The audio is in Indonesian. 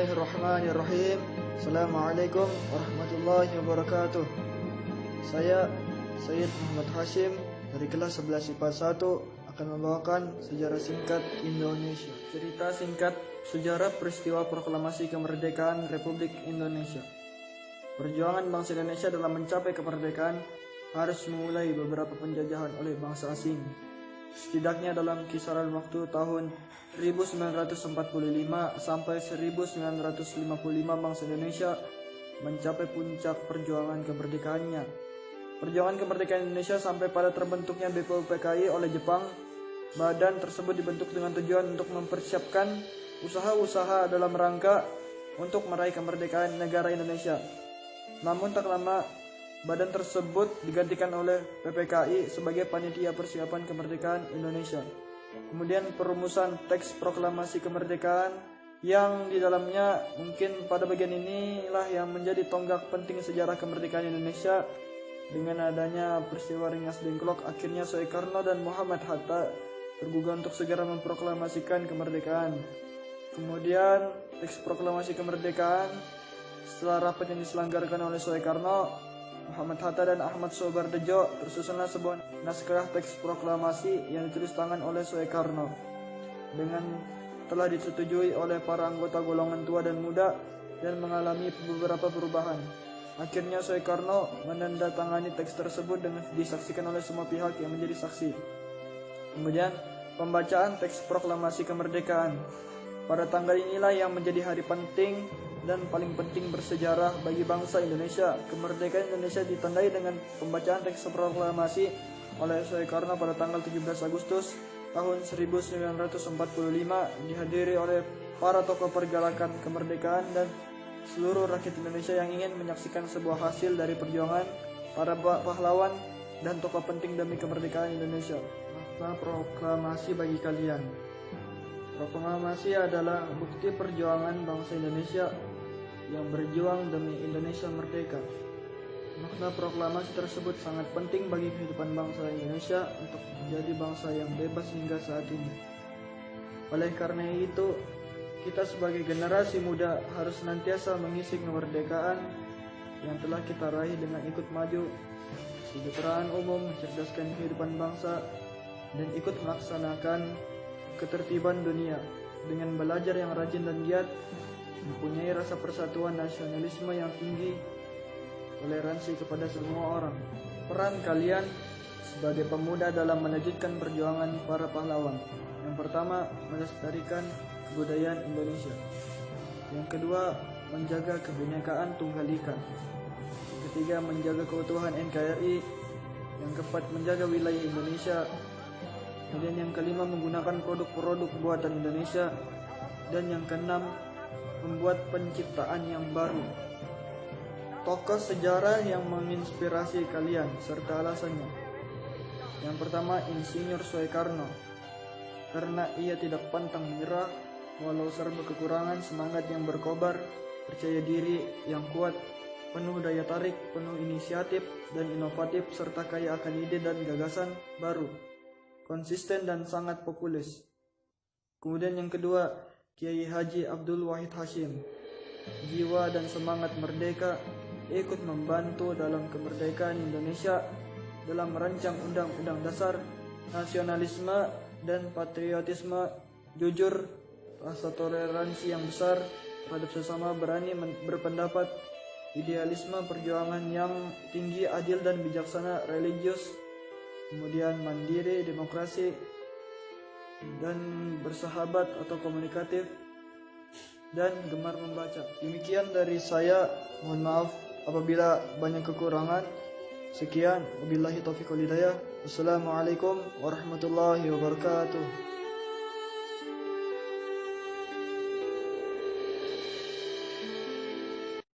Bismillahirrahmanirrahim. Assalamualaikum warahmatullahi wabarakatuh. Saya Sayyid Muhammad Hashim dari kelas 11 IPA 1 akan membawakan sejarah singkat Indonesia. Cerita singkat sejarah peristiwa proklamasi kemerdekaan Republik Indonesia. Perjuangan bangsa Indonesia dalam mencapai kemerdekaan harus memulai beberapa penjajahan oleh bangsa asing. Setidaknya dalam kisaran waktu tahun 1945 sampai 1955 bangsa Indonesia mencapai puncak perjuangan kemerdekaannya. Perjuangan kemerdekaan Indonesia sampai pada terbentuknya BPUPKI oleh Jepang. Badan tersebut dibentuk dengan tujuan untuk mempersiapkan usaha-usaha dalam rangka untuk meraih kemerdekaan negara Indonesia. Namun tak lama badan tersebut digantikan oleh PPKI sebagai panitia persiapan kemerdekaan Indonesia. Kemudian perumusan teks proklamasi kemerdekaan yang di dalamnya mungkin pada bagian inilah yang menjadi tonggak penting sejarah kemerdekaan Indonesia. Dengan adanya peristiwa Rengas Dengklok, akhirnya Soekarno dan Muhammad Hatta tergugah untuk segera memproklamasikan kemerdekaan. Kemudian teks proklamasi kemerdekaan setelah rapat yang diselenggarakan oleh Soekarno, Muhammad Hatta dan Ahmad Soebardejo, tersusunlah sebuah naskah teks proklamasi yang ditulis tangan oleh Soekarno dengan telah disetujui oleh para anggota golongan tua dan muda dan mengalami beberapa perubahan. Akhirnya Soekarno menandatangani teks tersebut dengan disaksikan oleh semua pihak yang menjadi saksi. Kemudian pembacaan teks proklamasi kemerdekaan. Pada tanggal inilah yang menjadi hari penting dan paling penting bersejarah bagi bangsa Indonesia. Kemerdekaan Indonesia ditandai dengan pembacaan teks proklamasi oleh Soekarno pada tanggal 17 Agustus tahun 1945, dihadiri oleh para tokoh pergerakan kemerdekaan dan seluruh rakyat Indonesia yang ingin menyaksikan sebuah hasil dari perjuangan para pahlawan dan tokoh penting demi kemerdekaan Indonesia. Makna proklamasi bagi kalian. Proklamasi adalah bukti perjuangan bangsa Indonesia yang berjuang demi Indonesia merdeka. Makna proklamasi tersebut sangat penting bagi kehidupan bangsa Indonesia untuk menjadi bangsa yang bebas hingga saat ini. Oleh karena itu, kita sebagai generasi muda harus senantiasa mengisi kemerdekaan yang telah kita raih dengan ikut maju, kesejahteraan umum, mencerdaskan kehidupan bangsa, dan ikut melaksanakan ketertiban dunia dengan belajar yang rajin dan giat, mempunyai rasa persatuan nasionalisme yang tinggi, toleransi kepada semua orang. Peran kalian sebagai pemuda dalam melanjutkan perjuangan para pahlawan. Yang pertama, melestarikan kebudayaan Indonesia. Yang kedua, menjaga kebinekaan Tunggal Ika. Yang ketiga, menjaga keutuhan NKRI. Yang keempat, menjaga wilayah Indonesia. Kemudian yang kelima, menggunakan produk-produk buatan Indonesia. Dan yang keenam, membuat penciptaan yang baru. Tokoh sejarah yang menginspirasi kalian serta alasannya. Yang pertama, Insinyur Soekarno. Karena ia tidak pantang menyerah walau serba kekurangan, semangat yang berkobar, percaya diri yang kuat, penuh daya tarik, penuh inisiatif dan inovatif, serta kaya akan ide dan gagasan baru, konsisten dan sangat populis. Kemudian yang kedua, Kiai Haji Abdul Wahid Hashim. Jiwa dan semangat merdeka, ikut membantu dalam kemerdekaan Indonesia dalam merancang undang-undang dasar, nasionalisme dan patriotisme, jujur, rasa toleransi yang besar terhadap sesama, berani berpendapat, idealisme perjuangan yang tinggi, adil dan bijaksana, religius, kemudian mandiri, demokrasi, dan bersahabat atau komunikatif, dan gemar membaca. Demikian dari saya, mohon maaf apabila banyak kekurangan. Sekian, wabillahi taufiq wal hidayah. Wassalamualaikum warahmatullahi wabarakatuh.